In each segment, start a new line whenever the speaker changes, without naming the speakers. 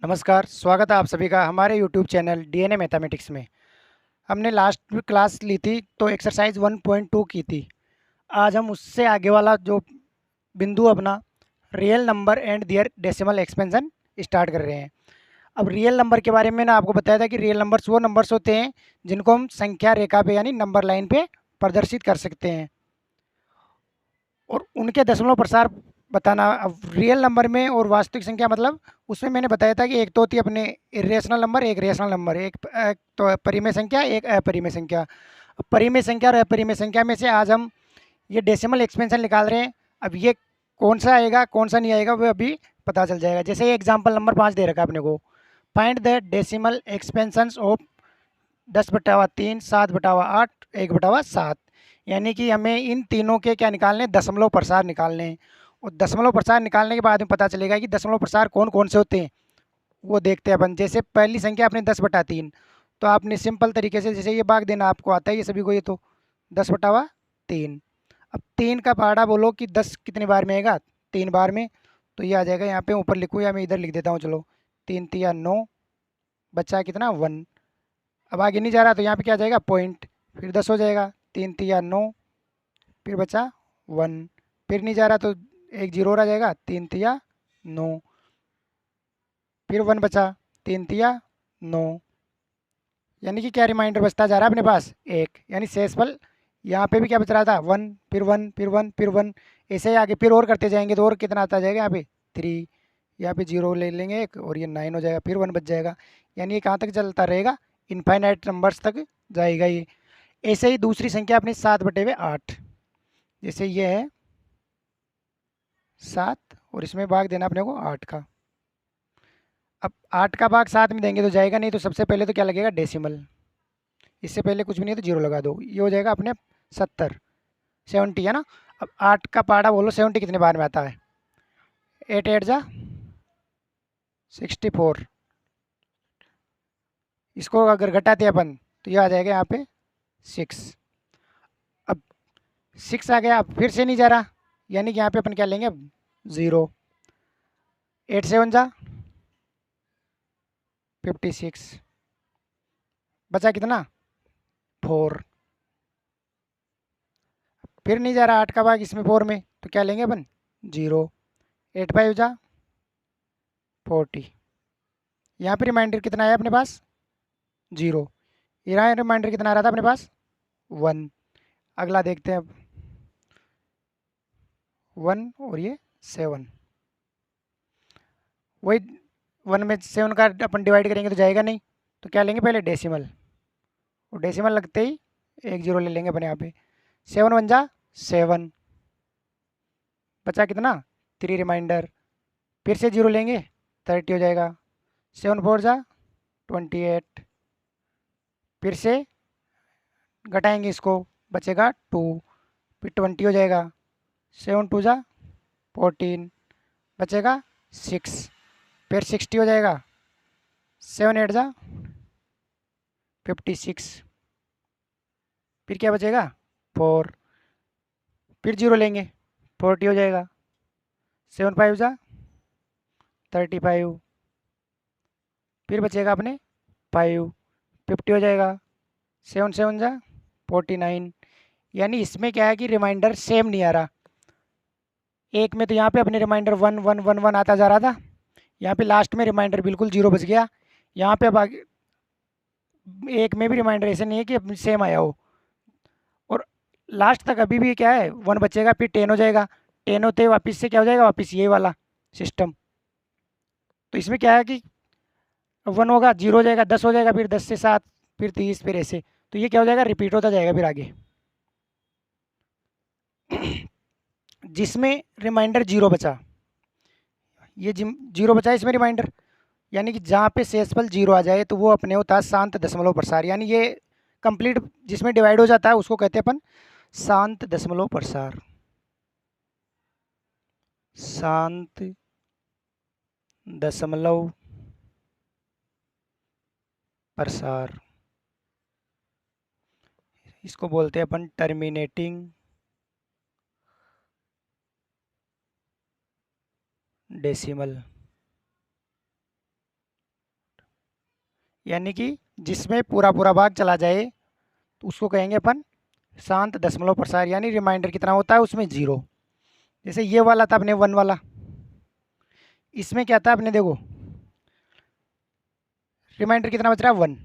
नमस्कार, स्वागत है आप सभी का हमारे यूट्यूब चैनल डीएनए मैथमेटिक्स में। हमने लास्ट क्लास ली थी तो एक्सरसाइज 1.2 की थी। आज हम उससे आगे वाला जो बिंदु अपना real number and their decimal expansion start कर रहे हैं। अब रियल नंबर के बारे में मैंने आपको बताया था कि रियल नंबर्स वो नंबर्स होते हैं जिनको हम संख्या रेखा पे यानी नंबर लाइन पे प्रदर्शित कर सकते हैं और उनके दशमलव प्रसार बताना। अब रियल नंबर में और वास्तविक संख्या मतलब उसमें मैंने बताया था कि एक तो होती है अपने इरेशनल नंबर, एक रेशनल नंबर, एक तो परिमेय संख्या, एक अपरिमेय संख्या। अब परिमेय संख्या और अपरिमेय संख्या में से आज हम ये डेसिमल एक्सपेंशन निकाल रहे हैं। अब ये कौन सा आएगा कौन सा नहीं आएगा वो अभी पता चल जाएगा। जैसे एग्जाम्पल नंबर 5 दे रखा है अपने को, find the decimal expansions of 10/3, 7/8, 1/7। यानी कि हमें इन तीनों के क्या निकालने हैं, दशमलव प्रसार निकालने हैं। और दशमलव प्रसार निकालने के बाद में पता चलेगा कि दशमलव प्रसार कौन कौन से होते हैं, वो देखते हैं अपन। जैसे पहली संख्या अपने 10/3, तो आपने सिंपल तरीके से जैसे ये भाग देना आपको आता है ये सभी को, ये तो 10/3। अब 3 का पहाड़ा बोलो कि 10 कितने बार में आएगा, 3 बार में। तो ये आ जाएगा, यहाँ पे ऊपर लिखूँ या मैं इधर लिख देता हूँ, चलो 3 तिया 9, बच्चा कितना 1। अब आगे नहीं जा रहा तो यहाँ पे क्या आ जाएगा पॉइंट, फिर 10 हो जाएगा, 3 तिया 9, फिर बचा 1, फिर नहीं जा रहा तो एक जीरो और आ जाएगा, 3 तिया 9, फिर 1 बचा, 3 तिया 9। यानी कि क्या रिमाइंडर बचता जा रहा है अपने पास एक, यानी शेषफल यहाँ पे भी क्या बच रहा था 1, फिर 1, फिर 1, फिर 1। ऐसे ही आगे फिर और करते जाएंगे तो और कितना आता जाएगा, यहाँ पे 3, यहाँ पे जीरो ले लेंगे एक और ये 9 हो जाएगा, फिर 1 बच जाएगा। यानी ये कहाँ तक चलता रहेगा, इनफाइनाइट नंबर्स तक जाएगा ये। ऐसे ही दूसरी संख्या अपनी 7/8, जैसे ये है 7 और इसमें भाग देना अपने को 8 का। अब 8 का भाग 7 में देंगे तो जाएगा नहीं, तो सबसे पहले तो क्या लगेगा डेसिमल, इससे पहले कुछ भी नहीं है तो जीरो लगा दो, ये हो जाएगा अपने 70 है ना। अब 8 का पहाड़ा बोलो 70 कितने बार में आता है, 8 8 जा 64। इसको अगर घटाते हैं अपन तो ये आ जाएगा यहाँ पे 6। अब 6 आ गया, अब फिर से नहीं जा रहा, यानी कि यहाँ पे अपन क्या लेंगे अब 0, 8 7 जा 56, बचा कितना 4। फिर नहीं जा रहा 8 का भाग इसमें 4 में, तो क्या लेंगे अपन 0, 8 5 जा 40। यहाँ पे रिमाइंडर कितना आया अपने पास 0, यहाँ रिमाइंडर कितना आ रहा था अपने पास 1। अगला देखते हैं अब 1 और ये 7, वही 1 में 7 का अपन डिवाइड करेंगे तो जाएगा नहीं, तो क्या लेंगे पहले डेसिमल, और डेसिमल लगते ही एक जीरो ले लेंगे अपन यहाँ पे। 7 1 जा 7, बचा कितना 3 रिमाइंडर, फिर से जीरो लेंगे 30 हो जाएगा। 7 4 जा 28, फिर से घटाएंगे इसको, बचेगा 2, फिर 20 हो जाएगा। 7 2 जा 14, बचेगा 6, फिर 60 हो जाएगा। 7 8 जा 56, फिर क्या बचेगा 4, फिर जीरो लेंगे 40 हो जाएगा। 7 5 जा 35, फिर बचेगा अपने 5, 50 हो जाएगा। 7 7 जा 49। यानी इसमें क्या है कि रिमाइंडर सेम नहीं आ रहा। एक में तो यहाँ पे अपने रिमाइंडर 1 1 1 1 आता जा रहा था, यहाँ पे लास्ट में रिमाइंडर बिल्कुल जीरो बच गया। यहाँ पे अब आगे एक में भी रिमाइंडर ऐसे नहीं है कि सेम आया हो, और लास्ट तक अभी भी क्या है 1 बचेगा, फिर 10 हो जाएगा। 10 होते वापस से क्या हो जाएगा, वापस ये वाला सिस्टम। तो इसमें क्या है कि 1 होगा, जीरो हो जाएगा, 10 हो जाएगा, फिर 10 से 7, फिर 30, फिर ऐसे। तो ये क्या हो जाएगा, रिपीट होता जाएगा फिर आगे। जिसमें रिमाइंडर जीरो बचा, ये जीरो बचा है इसमें रिमाइंडर, यानी कि जहाँ पे शेषफल जीरो आ जाए तो वो अपने होता है शांत दशमलव प्रसार। यानी ये कंप्लीट जिसमें डिवाइड हो जाता है उसको कहते हैं अपन शांत दशमलव प्रसार। शांत दशमलव प्रसार, इसको बोलते हैं अपन टर्मिनेटिंग डेसिमल। यानी कि जिसमें पूरा पूरा भाग चला जाए तो उसको कहेंगे अपन शांत दशमलव प्रसार, यानी रिमाइंडर कितना होता है उसमें 0। जैसे ये वाला था अपने 1 वाला, इसमें क्या था अपने देखो रिमाइंडर कितना बच रहा है 1।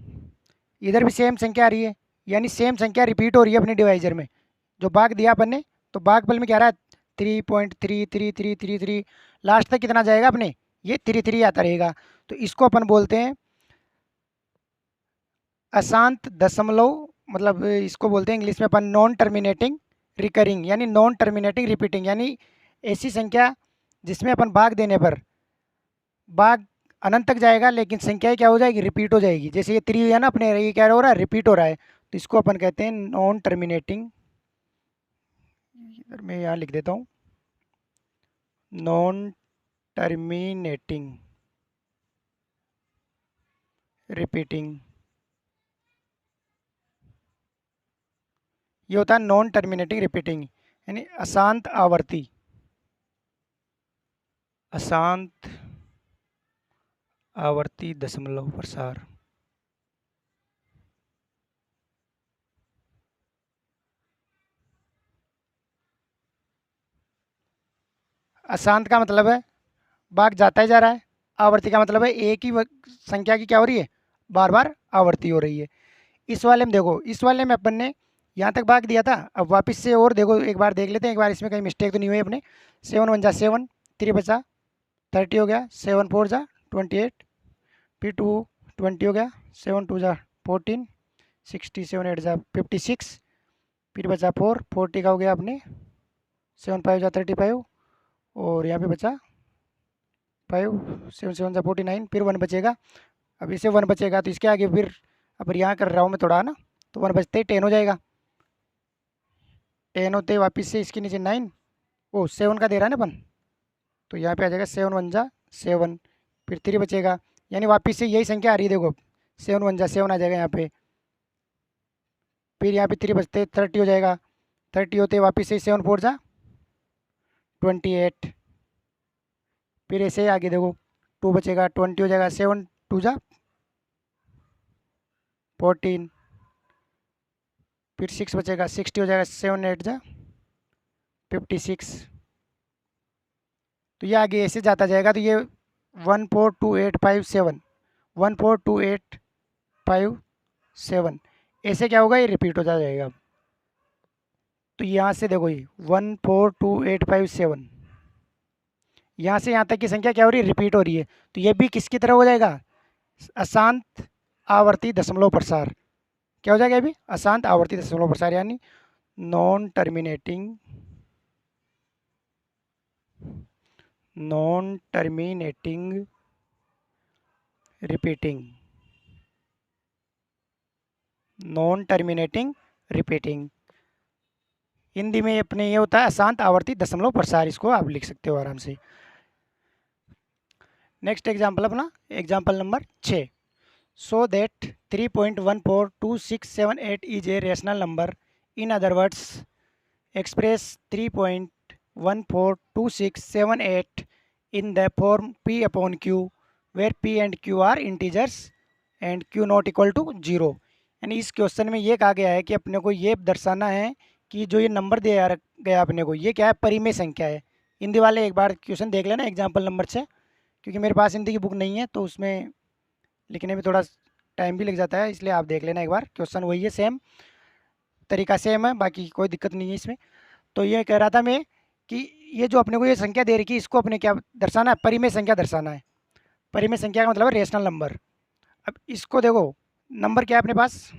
इधर भी सेम संख्या आ रही है, यानी सेम संख्या रिपीट हो रही है अपने डिवाइजर में। जो भाग दिया अपन ने, तो भागफल में क्या रहा है 3.333333, लास्ट तक कितना जाएगा अपने, ये 3 आता रहेगा। तो इसको अपन बोलते हैं अशांत दशमलव, मतलब इसको बोलते हैं इंग्लिश में अपन नॉन टर्मिनेटिंग रिकरिंग, यानी नॉन टर्मिनेटिंग रिपीटिंग, यानी ऐसी संख्या जिसमें अपन भाग देने पर भाग अनंत तक जाएगा लेकिन संख्या क्या हो जाएगी, रिपीट हो जाएगी। जैसे ये 3 है ना अपने, ये क्या हो रहा है, रिपीट हो रहा है, तो इसको अपन कहते हैं नॉन टर्मिनेटिंग। इधर मैं यहाँ लिख देता हूँ नॉन टर्मिनेटिंग रिपीटिंग, ये होता है नॉन टर्मिनेटिंग रिपीटिंग, यानी अशांत आवर्ती, अशांत आवर्ती दशमलव प्रसार। अशांत का मतलब है भाग जाता ही जा रहा है, आवर्ती का मतलब है एक ही संख्या की क्या हो रही है, बार बार आवर्ती हो रही है। इस वाले में देखो, इस वाले में अपन ने यहाँ तक भाग दिया था, अब वापस से और देखो एक बार देख लेते हैं, एक बार इसमें कहीं मिस्टेक तो नहीं हुई अपने। 7 1 जा 7, 3 बचा 30 हो गया, 7 4 जा 28, फिर 2 20 हो गया, 7 2 जा 14, 60 7 8 जा 56, फिर बचा 4 40 का हो गया अपने, 7 5 जा 35, और यहाँ पे बचा 5 7 7 जा 49, फिर 1 बचेगा। अब इसे 1 बचेगा तो इसके आगे फिर, अब यहाँ कर रहा हूँ मैं थोड़ा ना, तो 1 बचते ही 10 हो जाएगा, 10 होते वापस से इसके नीचे 9, ओ 7 का दे रहा है ना अपन, तो यहाँ पे आ जाएगा 7 1 जा 7, फिर 3 बचेगा, यानी वापस से यही संख्या आ रही है देखो, 7 1 जा 7 आ जाएगा यहाँ पे, फिर यहाँ पे 3 बचते 30 हो जाएगा, 30 होते वापस से 7 4 जा 28, फिर ऐसे ही आगे देखो 2 बचेगा 20 हो जाएगा, 7 2 जा 14, फिर 6 बचेगा 60 हो जाएगा, 7 8 जा 56, तो ये आगे ऐसे जाता जाएगा। तो ये 1 4 2 8 5 7, 1 4 2 8 5 7, ऐसे क्या होगा, ये रिपीट हो जाएगा। तो यहाँ से देखो ये 1 4 2 8 5 7, यहाँ से यहाँ तक की संख्या क्या हो रही है, रिपीट हो रही है, तो ये भी किसकी तरह हो जाएगा, अशांत आवर्ती दशमलव प्रसार। क्या हो जाएगा, ये भी अशांत आवर्ती दशमलव प्रसार, यानी non terminating repeating, non terminating repeating, Hindi में अपने ये होता है अशांत आवर्ती दशमलव प्रसार, इसको आप लिख सकते हो आराम से। नेक्स्ट एग्जाम्पल अपना example number 6, so that 3.142678 is a rational number, in other words express 3.142678 in the form p upon q where p and q are integers and q not equal to 0। यानी इस question में ये कहा गया है कि अपने को ये दर्शाना है कि जो ये नंबर दिया गया अपने को, ये क्या है, परिमेय संख्या है। हिंदी वाले एक बार क्वेश्चन देख लेना एग्जाम्पल नंबर 6, क्योंकि मेरे पास हिंदी की बुक नहीं है तो उसमें लिखने में थोड़ा टाइम भी लग जाता है, इसलिए आप देख लेना एक बार। क्वेश्चन वही है, सेम तरीका सेम है, बाकी कोई दिक्कत नहीं है इसमें। तो ये कह रहा था मैं कि ये जो अपने को ये संख्या दे रखी है, इसको अपने क्या दर्शाना है, परिमेय संख्या दर्शाना है। परिमेय संख्या का मतलब है रेशनल नंबर। अब इसको देखो, नंबर क्या है अपने पास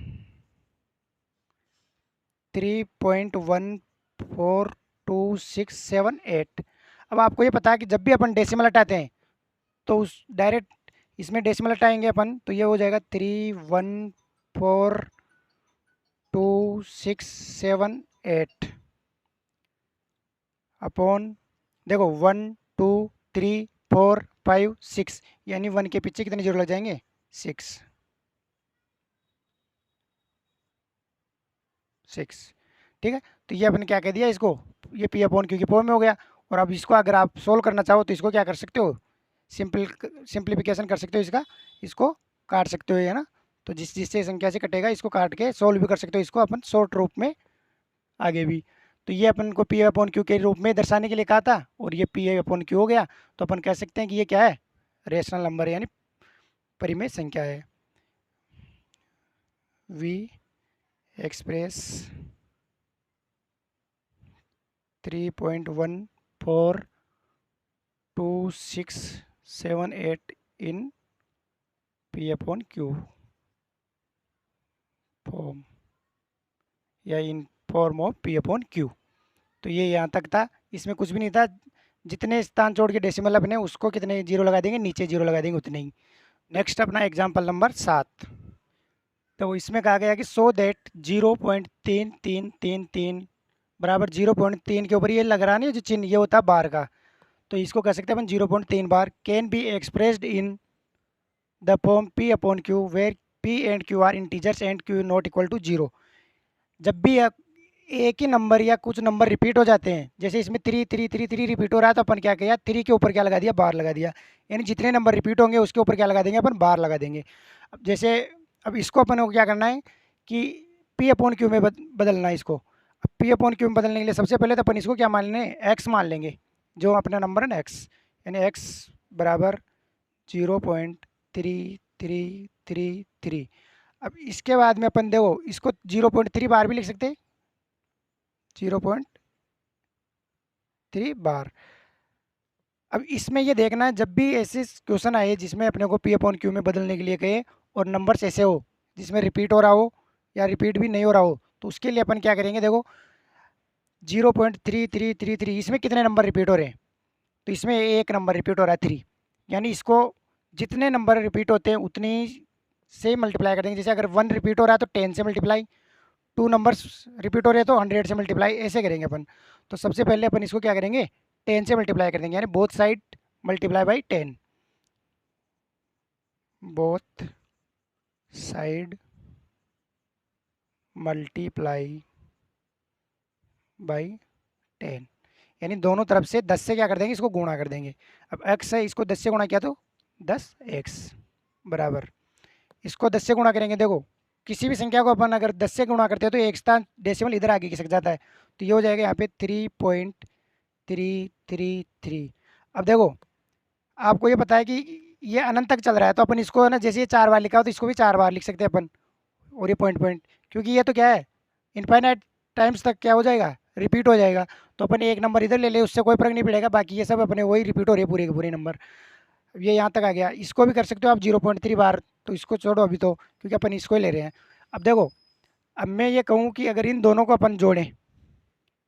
3.142678। अब आपको ये पता है कि जब भी अपन डेसिमल हटाते हैं तो उस डायरेक्ट इसमें डेसिमल हटाएंगे अपन, तो ये हो जाएगा 3142678 अपॉन, देखो 1 2 3 4 5 6, यानी 1 के पीछे कितने जीरो लग जाएंगे, 6। ठीक है, तो ये अपन क्या कह दिया इसको, ये पी अपॉन क्यू की फॉर्म में हो गया। और अब इसको अगर आप सोल्व करना चाहो तो इसको क्या कर सकते हो, सिंप्लीफिकेशन कर सकते हो, इसको काट सकते हो, है ना। तो जिससे संख्या से कटेगा इसको काट के सोल्व भी कर सकते हो इसको अपन शॉर्ट रूप में आगे भी। तो ये अपन को पी अपॉन क्यू के रूप में दर्शाने के लिए कहा था और ये पी अपॉन क्यू हो गया। तो अपन कह सकते हैं कि ये क्या है, रेशनल नंबर है यानी परिमेय संख्या है। We express 3.142678 in P upon Q form या in form of P upon Q. तो ये यहाँ तक था, इसमें कुछ भी नहीं था। जितने स्थान छोड़ के डेसिमल अपने उसको कितने जीरो लगा देंगे, नीचे जीरो लगा देंगे उतने ही। नेक्स्ट अपना एग्जाम्पल नंबर 7। तो इसमें कहा गया कि सो दैट 0.3333 बराबर 0.3 के ऊपर ये लग रहा नहीं जो चिन्ह, ये होता है बार का। तो इसको कह सकते हैं अपन 0.3 bar can be expressed in the form P upon Q where P and Q are integers and Q not equal to 0। जब भी एक ही नंबर या कुछ नंबर रिपीट हो जाते हैं, जैसे इसमें 3 रिपीट हो रहा है तो अपन क्या किया, 3 के ऊपर क्या लगा दिया, बार लगा दिया। यानी जितने नंबर रिपीट होंगे उसके ऊपर क्या लगा देंगे अपन, बार लगा देंगे। अब जैसे अब इसको अपन को क्या करना है कि पी अपॉन क्यू में बदलना है इसको। अब पी अपॉन क्यू में बदलने के लिए सबसे पहले तो अपन इसको क्या मान लें, एक्स मान लेंगे, जो अपना नंबर है ना एक्स, यानी एक्स बराबर 0.3333। अब इसके बाद में अपन देखो इसको 0.3 बार भी लिख सकते हैं, 0.3 बार। अब इसमें ये देखना है जब भी ऐसे क्वेश्चन आए जिसमें अपने को पी अपॉन क्यू में बदलने के लिए कहे और नंबर्स ऐसे हो जिसमें रिपीट हो रहा हो या रिपीट भी नहीं हो रहा हो, तो उसके लिए अपन क्या करेंगे, देखो 0.3333 इसमें कितने नंबर रिपीट हो रहे हैं, तो इसमें एक नंबर रिपीट हो रहा है 3, यानी इसको जितने नंबर रिपीट होते हैं उतनी से मल्टीप्लाई कर देंगे। जैसे अगर 1 रिपीट हो रहा है तो 10 से मल्टीप्लाई, 2 नंबर्स रिपीट हो रहे हैं तो 100 से मल्टीप्लाई, ऐसे करेंगे अपन। तो सबसे पहले अपन इसको क्या करेंगे, 10 से मल्टीप्लाई कर देंगे, यानी both side multiply by 10, both side multiply by 10, यानी दोनों तरफ से 10 से क्या कर देंगे, इसको गुणा कर देंगे। अब x है, इसको 10 से गुणा किया तो 10x बराबर, इसको 10 से गुणा करेंगे। देखो किसी भी संख्या को अपन अगर 10 से गुणा करते हैं तो एक स्थान डेसिमल इधर आगे खिसक जाता है, तो ये हो जाएगा यहाँ पे 3.333। अब देखो आपको ये पता है कि ये अनंत तक चल रहा है, तो अपन इसको ना जैसे ये 4 बार लिखा हो तो इसको भी 4 बार लिख सकते हैं अपन, और ये पॉइंट पॉइंट, क्योंकि ये तो क्या है इनफाइनाइट टाइम्स तक क्या हो जाएगा, रिपीट हो जाएगा। तो अपन एक नंबर इधर ले ले, उससे कोई फर्क नहीं पड़ेगा, बाकी ये सब अपने वही रिपीट हो रहे पूरे के पूरे नंबर। ये यहाँ तक आ गया। इसको भी कर सकते हो आप 0.3 बार, तो इसको छोड़ो अभी तो क्योंकि अपन इसको ही ले रहे हैं। अब देखो अब मैं ये कहूँ कि अगर इन दोनों को अपन जोड़ें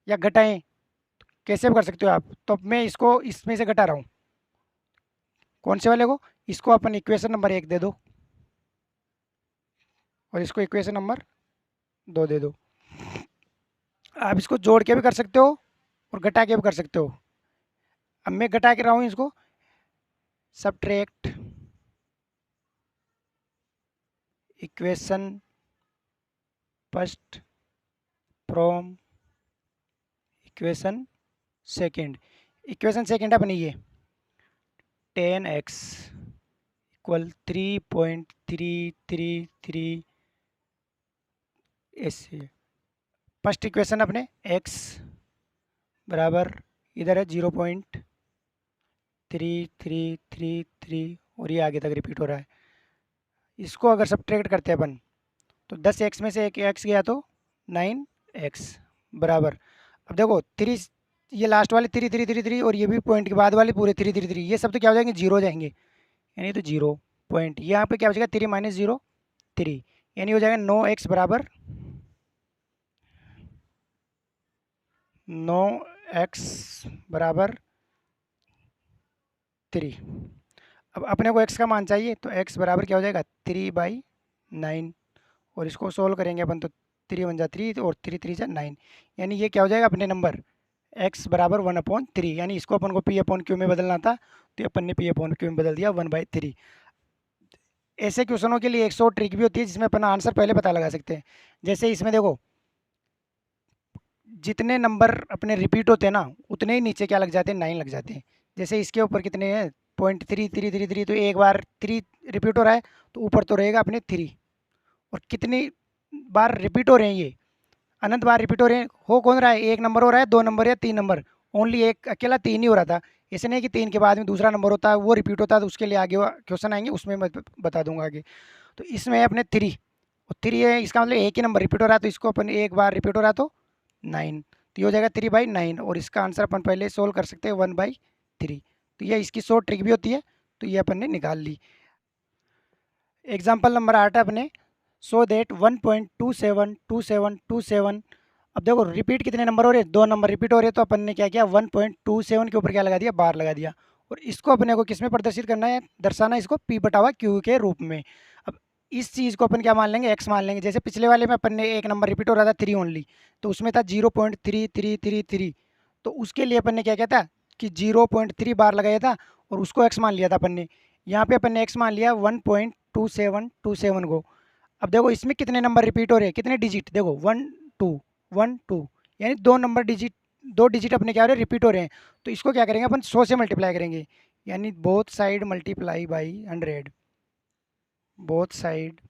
या घटाएं, कैसे भी कर सकते हो आप, तो अब मैं इसको इसमें से घटा रहा हूँ, कौन से वाले को, इसको अपन इक्वेशन नंबर 1 दे दो और इसको इक्वेशन नंबर 2 दे दो। आप इसको जोड़ के भी कर सकते हो और घटा के भी कर सकते हो। अब मैं घटा के रहा हूँ इसको, subtract equation first from equation second. Equation second अपनी ये 10x इक्वल 3.333 ऐसे। फर्स्ट इक्वेशन अपने x बराबर इधर है 0.3333 और ये आगे तक रिपीट हो रहा है। इसको अगर सब्ट्रैक्ट करते हैं अपन तो 10x में से एक x गया तो 9x बराबर। अब देखो 3, ये लास्ट वाले 3 और ये भी पॉइंट के बाद वाले पूरे 3 ये सब तो क्या हो जाएंगे, जीरो हो जाएंगे, यानी तो 0 पॉइंट यहाँ पे क्या हो जाएगा 3 माइनस 0 3, यानी हो जाएगा 9x बराबर 9x बराबर 3। अब अपने को x का मान चाहिए तो x बराबर क्या हो जाएगा 3/9 और इसको सोल्व करेंगे अपन तो 3 × 1 = 3 और 3 × 3 = 9, यानी ये क्या हो जाएगा अपने नंबर x बराबर 1/3, यानी इसको अपन को p अपॉन क्यू में बदलना था तो अपन ने p अपॉन क्यू में बदल दिया 1/3। ऐसे क्वेश्चनों के लिए एक और ट्रिक भी होती है जिसमें अपन आंसर पहले पता लगा सकते हैं। जैसे इसमें देखो जितने नंबर अपने रिपीट होते हैं ना उतने ही नीचे क्या लग जाते हैं, 9 लग जाते हैं। जैसे इसके ऊपर कितने हैं 0.3333, तो एक बार 3 रिपीट हो रहा है तो ऊपर तो रहेगा अपने 3, और कितनी बार रिपीट हो रहे हैं, ये अनंत बार रिपीट हो रहे हैं। हो कौन रहा है, एक नंबर हो रहा है, 2 नंबर या 3 नंबर, ओनली एक अकेला 3 ही हो रहा था। ऐसे नहीं कि 3 के बाद में दूसरा नंबर होता है वो रिपीट होता है, तो उसके लिए आगे क्वेश्चन आएंगे उसमें मैं बता दूंगा आगे। तो इसमें है अपने 3, और 3 है, इसका मतलब एक ही नंबर रिपीट हो रहा है, तो इसको अपन एक बार रिपीट हो रहा है तो 9, तो ये हो जाएगा 3/9, और इसका आंसर अपन पहले सोल्व कर सकते हैं 1/3। तो ये इसकी शॉर्ट ट्रिक भी होती है, तो ये अपन ने निकाल ली। एग्जाम्पल नंबर 8 है अपने, सो दैट 1.272727। अब देखो रिपीट कितने नंबर हो रहे हैं, 2 नंबर रिपीट हो रहे हैं, तो अपन ने क्या किया 1.27 के ऊपर क्या लगा दिया, बार लगा दिया। और इसको अपने को किस में प्रदर्शित करना है, दर्शाना है इसको P/Q के रूप में। अब इस चीज़ को अपन क्या मान लेंगे, x मान लेंगे। जैसे पिछले वाले में अपन ने एक नंबर रिपीट हो रहा था 3 ओनली, तो उसमें था 0.3333, तो उसके लिए अपन ने क्या किया था कि 0.3 बार लगाया था, और उसको x मान लिया था अपन ने। यहाँ पे अपन ने x मान लिया 1.2727 को। अब देखो इसमें कितने नंबर रिपीट हो रहे हैं, कितने डिजिट, देखो 1 2 यानी 2 डिजिट अपने क्या हो रहे हैं, रिपीट हो रहे हैं। तो इसको क्या करेंगे अपन 100 से मल्टीप्लाई करेंगे, यानी both side multiply by 100, both side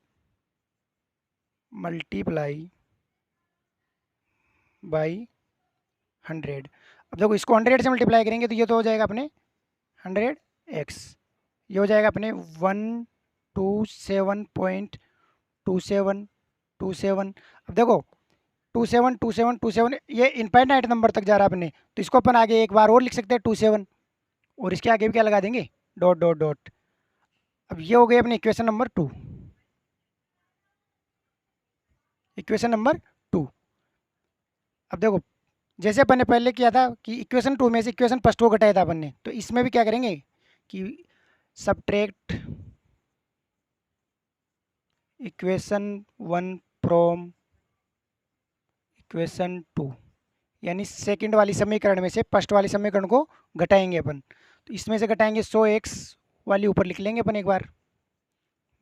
multiply by 100। अब देखो इसको 100 से मल्टीप्लाई करेंगे तो ये तो हो जाएगा अपने 100x, ये हो जाएगा अपने 127.2727। अब देखो 272727 ये इनफाइनाइट नंबर तक जा रहा है अपने, तो इसको अपन आगे एक बार और लिख सकते हैं 27, और इसके आगे भी क्या लगा देंगे, डॉट डॉट डॉट। अब ये हो गई अपनी इक्वेशन नंबर 2, इक्वेशन नंबर 2। अब देखो जैसे अपन ने पहले किया था कि इक्वेशन 2 में से इक्वेशन फर्स्ट को घटाया था अपन ने, तो इसमें भी क्या करेंगे कि सब्ट्रैक्ट इक्वेशन 1 फ्रॉम इक्वेशन 2, यानी सेकंड वाली समीकरण में से फर्स्ट वाली समीकरण को घटाएंगे अपन। तो इसमें से घटाएंगे 100x वाली ऊपर लिख लेंगे अपन एक बार,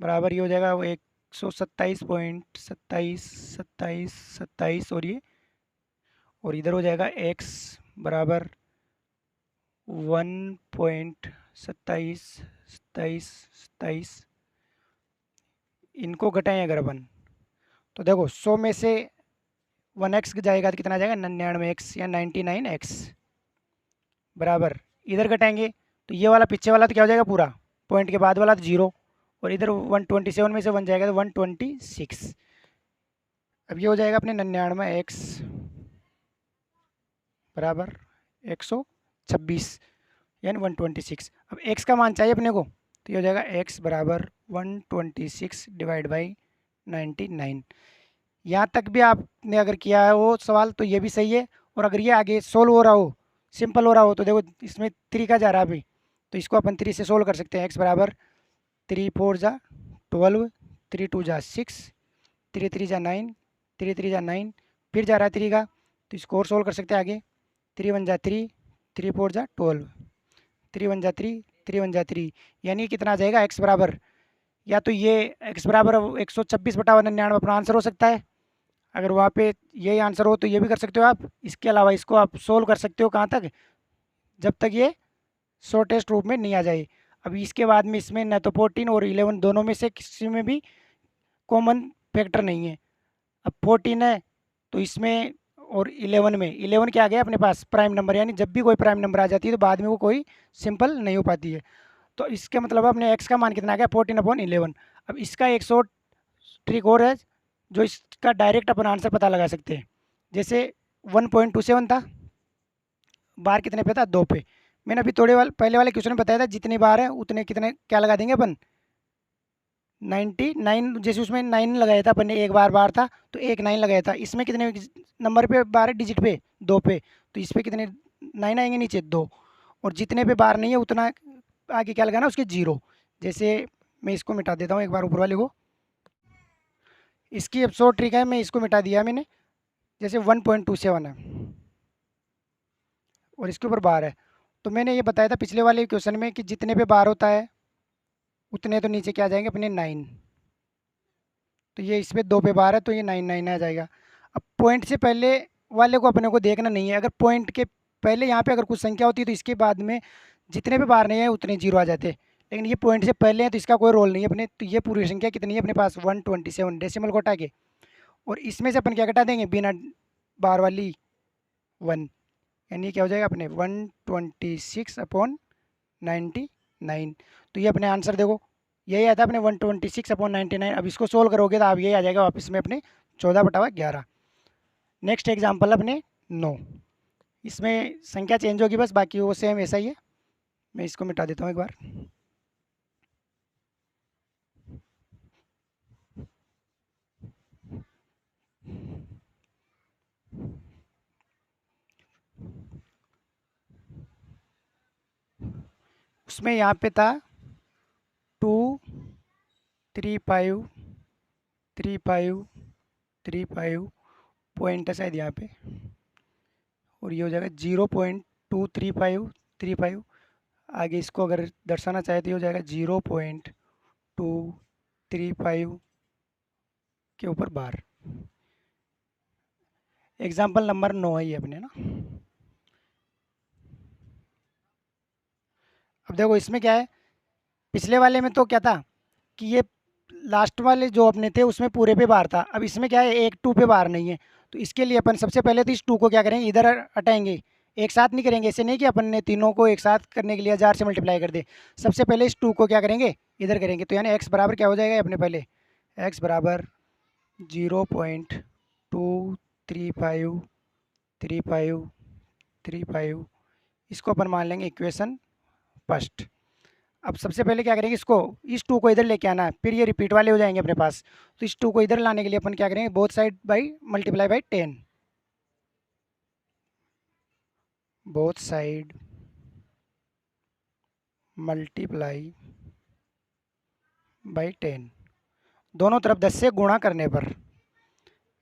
बराबर ये हो जाएगा वो 127.272727, और इधर हो जाएगा x बराबर 1.272727। इनको घटाएं अगर अपन, तो देखो 100 में से 1x जाएगा तो कितना जाएगा 99x या 99x, बराबर इधर घटाएंगे तो ये वाला पीछे वाला तो क्या हो जाएगा पूरा, पॉइंट के बाद वाला तो 0, और इधर 127 में से 1 जाएगा तो 126। अब ये हो जाएगा अपने 99x बराबर 126 यानी 126। अब x का मान चाहिए अपने को, तो ये हो जाएगा x बराबर 126 डिवाइड बाई 99। यहाँ तक भी आपने अगर किया है वो सवाल तो ये भी सही है, और अगर ये आगे सोल्व हो रहा हो, सिंपल हो रहा हो, तो देखो इसमें 3 का जा रहा है अभी, तो इसको अपन 3 से सोल्व कर सकते हैं। x बराबर 3 4 जा 12, 3 2 जा 6, 3 3 जा 9, 3 3 जा 9, फिर जा रहा है 3 का, तो इसको और सोल्व कर सकते हैं आगे। 3 1 जा 3, 3 4 जा 12, 3 1 जा 3, 3 1 जा 3, यानी कितना आ जाएगा x बराबर, या तो ये x बराबर 126/99 अपना आंसर हो सकता है। अगर वहाँ पे यही आंसर हो तो ये भी कर सकते हो आप। इसके अलावा इसको आप सोल्व कर सकते हो कहाँ तक, जब तक ये शॉर्टेस्ट रूप में नहीं आ जाए। अभी इसके बाद में इसमें न तो 14 और 11 दोनों में से किसी में भी कॉमन फैक्टर नहीं है। अब 14 है तो इसमें, और 11 में, 11 क्या आ गया अपने पास प्राइम नंबर, यानी जब भी कोई प्राइम नंबर आ जाती है तो बाद में वो कोई सिंपल नहीं हो पाती है। तो इसके मतलब अपने x का मान कितना आ गया 14/11। अब इसका एक शॉर्ट ट्रिक और है जो इसका डायरेक्ट अपन आंसर पता लगा सकते हैं। जैसे 1.27 था, बार कितने पे था 2 पे। मैंने अभी थोड़े पहले वाले क्वेश्चन में बताया था जितनी बार है उतने कितने क्या लगा देंगे अपन 99, जैसे उसमें 9 लगाया था अपन ने, एक बार था तो एक 9 लगाया था। इसमें कितने नंबर पे बार है, डिजिट पे 2 पे, तो इस पर कितने 9 आएंगे नीचे 2, और जितने पे बार नहीं है उतना आगे क्या लगाना उसके 0। जैसे मैं इसको मिटा देता हूँ एक बार ऊपर वाले को, इसकी अब शॉर्ट ट्रिक है, मैं इसको मिटा दिया मैंने। जैसे 1.27 है और इसके ऊपर बार है, तो मैंने ये बताया था पिछले वाले क्वेश्चन में कि जितने पे बार होता है उतने तो नीचे क्या आ जाएंगे अपने 9, तो ये इस पर 2 पे बार है तो ये 9 आ जाएगा। अब पॉइंट से पहले वाले को अपने को देखना नहीं है, अगर पॉइंट के पहले यहाँ पे अगर कुछ संख्या होती है तो इसके बाद में जितने पे बार नहीं है उतने 0 आ जाते, लेकिन ये पॉइंट से पहले है तो इसका कोई रोल नहीं है अपने। तो ये पूरी संख्या कितनी है अपने पास 127 डेसिमल को हटा के, और इसमें से अपन क्या घटा देंगे बिना बार वाली 1, यानी क्या हो जाएगा अपने 126/99। तो ये अपने आंसर देखो यही आता है अपने 126/99। अब इसको सोल्व करोगे तो आप यही आ जाएगा वापस में अपने 14/11। नेक्स्ट एग्जाम्पल अपने 9, इसमें संख्या चेंज होगी बस, बाकी वो सेम ऐसा ही है। मैं इसको मिटा देता हूँ एक बार। उसमें यहाँ पे था 2353535 पॉइंट है शायद यहाँ पे, और ये हो जाएगा 0.23535। आगे इसको अगर दर्शाना चाहे तो ये हो जाएगा 0.235 के ऊपर बार। एग्जाम्पल नंबर 9 है ये अपने ना। अब देखो इसमें क्या है, पिछले वाले में तो क्या था कि ये लास्ट वाले जो अपने थे उसमें पूरे पे बार था। अब इसमें क्या है, एक टू पे बार नहीं है। तो इसके लिए अपन सबसे पहले तो इस टू को क्या करेंगे, इधर हटाएंगे। एक साथ नहीं करेंगे, ऐसे नहीं कि अपन ने तीनों को एक साथ करने के लिए 1000 से मल्टीप्लाई कर दे। सबसे पहले इस टू को क्या करेंगे, इधर करेंगे। तो यानी एक्स बराबर क्या हो जाएगा अपने पहले, एक्स बराबर 0.2353535। इसको अपन मान लेंगे इक्वेशन फर्स्ट। अब सबसे पहले क्या करेंगे, इसको इस टू को इधर लेके आना है, फिर ये रिपीट वाले हो जाएंगे अपने पास। तो इस टू को इधर लाने के लिए अपन क्या करेंगे, both side by multiply by 10, both side multiply by 10। दोनों तरफ 10 से गुणा करने पर,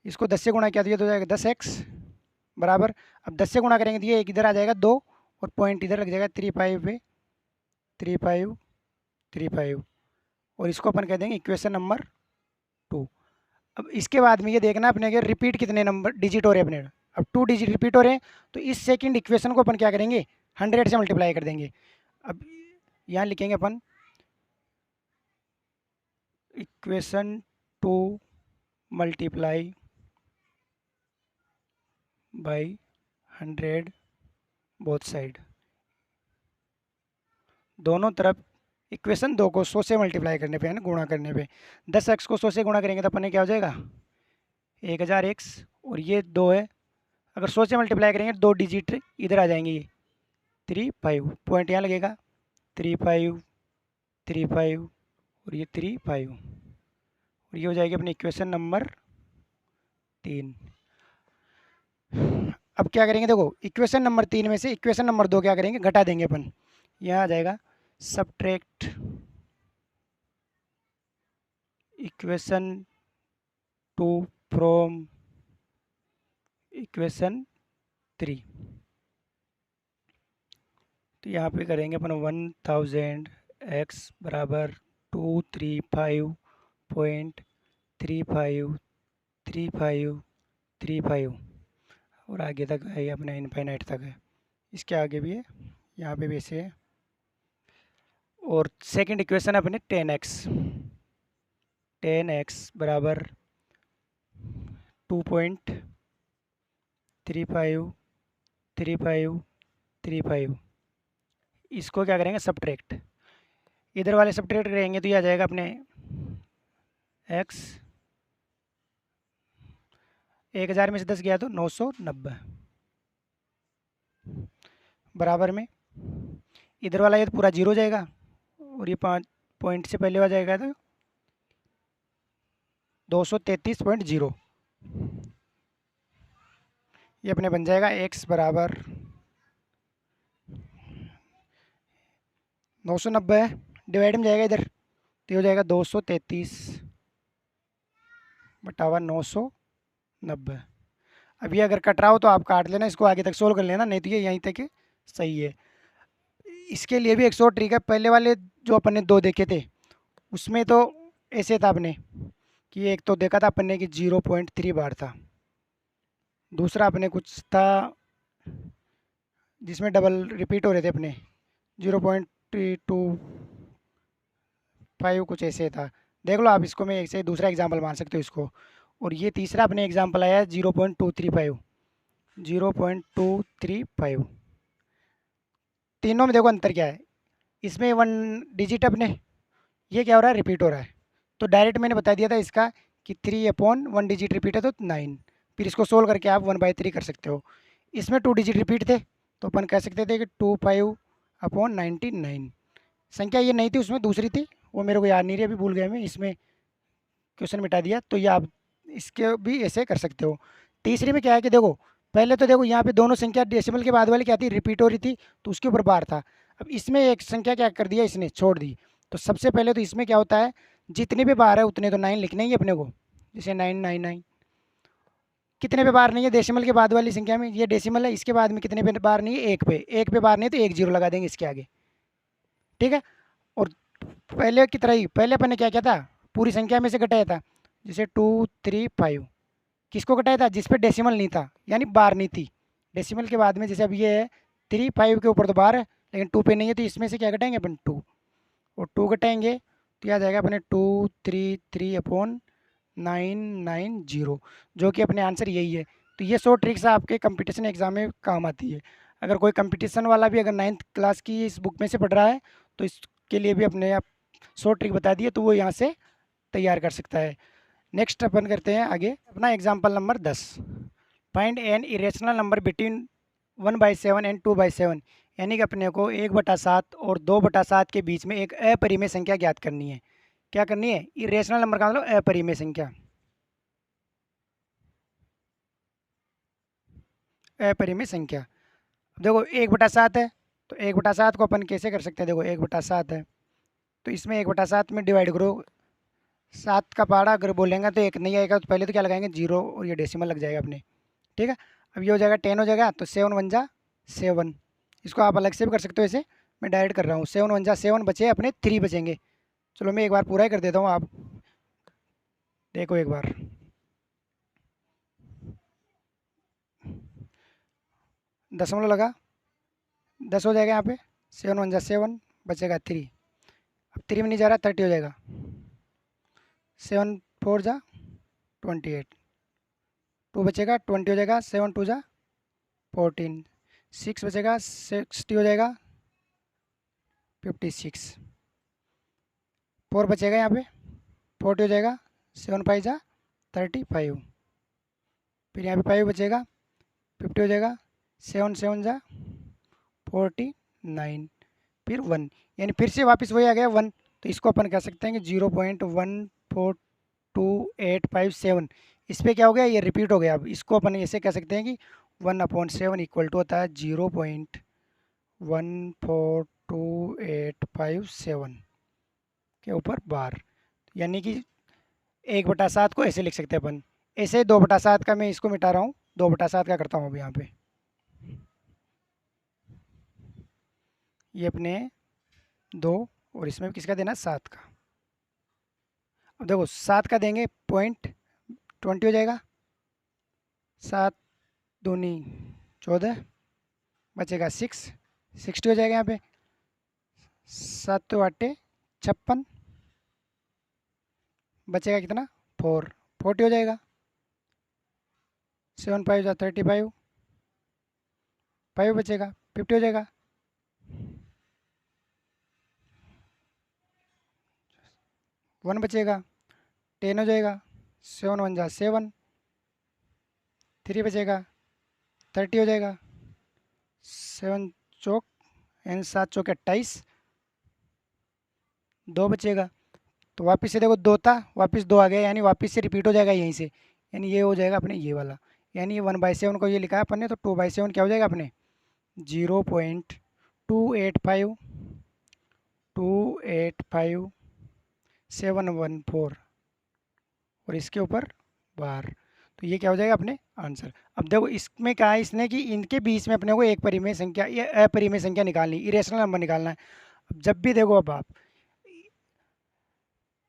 इसको 10 से गुणा किया तो ये तो हो जाएगा 10x बराबर। अब 10 से गुणा करेंगे तो ये एक इधर आ जाएगा 2, और पॉइंट इधर लग जाएगा 35 पे, 3535, और इसको अपन कह देंगे इक्वेशन नंबर 2। अब इसके बाद में ये देखना अपने के रिपीट कितने नंबर डिजिट हो रहे हैं अपने। अब 2 डिजिट रिपीट हो रहे हैं, तो इस सेकंड इक्वेशन को अपन क्या करेंगे, 100 से मल्टीप्लाई कर देंगे। अब यहाँ लिखेंगे अपन equation 2 multiply by 100 both side. दोनों तरफ इक्वेशन 2 को 100 से मल्टीप्लाई करने पे, है ना, गुणा करने पे। 10x को 100 से गुणा करेंगे तो अपन क्या हो जाएगा 1000x, और ये 2 है। अगर 100 से मल्टीप्लाई करेंगे 2 डिजिट इधर आ जाएंगे, ये 35 पॉइंट यहाँ लगेगा, 3535, और ये 35, और ये हो जाएगी अपनी इक्वेशन नंबर 3। अब क्या करेंगे, देखो इक्वेशन नंबर 3 में से इक्वेशन नंबर 2 क्या करेंगे, घटा देंगे अपन। यहाँ आ जाएगा सब्ट्रैक्ट इक्वेशन 2 फ्रॉम इक्वेशन 3। तो यहाँ पे करेंगे अपन 1000x बराबर 235.353535, और आगे तक है ये अपने इनफाइनाइट तक है। इसके आगे भी है, यहाँ पे भी ऐसे है। और सेकंड इक्वेशन अपने 10x बराबर 2.353535। इसको क्या करेंगे सब्ट्रैक्ट, इधर वाले सब्ट्रैक्ट करेंगे तो ये आ जाएगा अपने x, 1000 में से 10 गया तो 990 बराबर में, इधर वाला ये तो पूरा जीरो जाएगा, और ये 5 पॉइंट से पहले आ जाएगा तो 233.0। ये अपने बन जाएगा x बराबर 990 है, डिवाइड में जाएगा इधर तो हो जाएगा 233/990। अब ये अगर कट रहा हो तो आप काट लेना, इसको आगे तक सोल्व कर लेना, नहीं तो ये यहीं तक सही है। इसके लिए भी एक और ट्रिक है। पहले वाले जो अपन ने 2 देखे थे उसमें तो ऐसे था अपने कि एक तो देखा था अपन ने कि 0.3 बार था, दूसरा अपने कुछ था जिसमें डबल रिपीट हो रहे थे अपने 0.2, 5 कुछ ऐसे था। देख लो आप, इसको मैं ऐसे दूसरा एग्जांपल मान सकते हो इसको। और ये तीसरा अपने एग्जांपल आया है 0.235, 0.235। तीनों में देखो अंतर क्या है, इसमें 1 डिजिट अपने, ये क्या हो रहा है, रिपीट हो रहा है। तो डायरेक्ट मैंने बता दिया था इसका कि 3/1 डिजिट रिपीट है तो 9। फिर इसको सोल्व करके आप 1/3 कर सकते हो। इसमें 2 डिजिट रिपीट थे तो अपन कह सकते थे कि 25/99। संख्या ये नहीं थी, उसमें दूसरी थी, वो मेरे को याद नहीं रही, अभी भूल गया मैं, इसमें क्वेश्चन मिटा दिया। तो ये आप इसके भी ऐसे कर सकते हो। तीसरी में क्या है कि देखो, पहले तो देखो यहाँ पे दोनों संख्या डेसिमल के बाद वाली क्या थी, रिपीट हो रही थी, तो उसके ऊपर बार था। अब इसमें एक संख्या क्या कर दिया, इसने छोड़ दी। तो सबसे पहले तो इसमें क्या होता है, जितने भी बार है उतने तो 9 लिखने ही अपने को, जैसे 999। कितने पे बार नहीं है डेसिमल के बाद वाली संख्या में, ये डेसिमल है, इसके बाद में कितने पे बार नहीं है, एक पे बार नहीं है, तो एक जीरो लगा देंगे इसके आगे, ठीक है। और पहले की तरह ही पहले अपन ने क्या किया था, पूरी संख्या में से घटाया था, जैसे 235, किसको घटाया था, जिस पे डेसिमल नहीं था, यानी बार नहीं थी। डेसिमल के बाद में जैसे अब ये है 35 के ऊपर तो बार है, लेकिन 2 पे नहीं है, तो इसमें से क्या घटाएंगे अपन, 2। और 2 घटाएंगे तो याद आएगा अपने 233/990, जो कि अपने आंसर यही है। तो ये 100 ट्रिक्स आपके कंपटीशन एग्जाम में काम आती है। अगर कोई कंपटीशन वाला भी अगर 9th क्लास की इस बुक में से पढ़ रहा है, तो इसके लिए भी अपने आप 100 ट्रिक बता दिए, तो वो यहाँ से तैयार कर सकता है। नेक्स्ट अपन करते हैं आगे अपना example number 10। Find an irrational number between 1/7 and 2/7, यानी कि अपने को 1/7 और 2/7 के बीच में एक अपरिमेय संख्या ज्ञात करनी है। क्या करनी है, इरेशनल नंबर का मतलब अपरिमेय संख्या, अपरिमेय संख्या। देखो 1/7 है, तो 1/7 को अपन कैसे कर सकते हैं, देखो 1/7 है, तो इसमें 1/7 में डिवाइड करो, 7 का पहाड़ा अगर बोलेंगे तो एक नहीं आएगा, तो पहले तो क्या लगाएंगे, जीरो, और ये डेसिमल लग जाएगा अपने, ठीक है। अब ये हो जाएगा 10 हो जाएगा, तो 7 1 जा 7। इसको आप अलग से भी कर सकते हो, ऐसे मैं डायरेक्ट कर रहा हूँ, 7 1 जा 7 बचे अपने 3 बचेंगे। चलो मैं एक बार पूरा ही कर देता हूँ, आप देखो एक बार। दशमलव लगा, 10 हो जाएगा यहाँ पे, 7 1 जा 7 बचेगा 3। अब 3 में नहीं जा रहा, 30 हो जाएगा, 7 4 जा 28, 2 बचेगा, 20 हो जाएगा, 7 2 जा 14, 6 बचेगा, 60 हो जाएगा, 56, 4 बचेगा यहाँ पे, 40 हो जाएगा, 7 5 जा 35, फिर यहाँ पे 5 बचेगा, 50 हो जाएगा, 7 7 जा 49, फिर 1, यानी फिर से वापस वही आ गया 1। तो इसको अपन कह सकते हैं कि 0.14285 इस पर क्या हो गया, ये रिपीट हो गया। अब इसको अपन ऐसे कह सकते हैं कि 1/7 इक्वल टू होता है 0.14285 के ऊपर बार, यानी कि 1/7 को ऐसे लिख सकते हैं अपन। ऐसे 2/7 का मैं इसको मिटा रहा हूँ, 2/7 का करता हूँ अब यहाँ पे, ये अपने 2, और इसमें भी किसका देना, 7 का। अब देखो 7 का देंगे 0.20 हो जाएगा, 7 दूनी 14, बचेगा 6, 60 हो जाएगा यहाँ पे, 7 तो 8 56, बचेगा कितना 4, 40 हो जाएगा, 7 5 जा 35, 5 बचेगा, 50 हो जाएगा, 1 बचेगा, 10 हो जाएगा, 7 1 जा 7, 3 बचेगा, 30 हो जाएगा, 7 चौक एंड 7 चौक 28, 2 बचेगा। तो वापस से देखो 2 था, वापस 2 आ गया, यानी वापस से रिपीट हो जाएगा यहीं से, यानी ये हो जाएगा अपने ये वाला, यानी 1/7 को ये लिखा है अपन ने, तो 2/7 क्या हो जाएगा अपने 0.285 285 714, और इसके ऊपर बार। तो ये क्या हो जाएगा अपने आंसर। अब देखो इसमें क्या है, इसने कि इनके बीच में अपने को एक परिमेय संख्या या अपरिमेय संख्या निकालनी, इरेशनल नंबर निकालना है। अब जब भी देखो, अब आप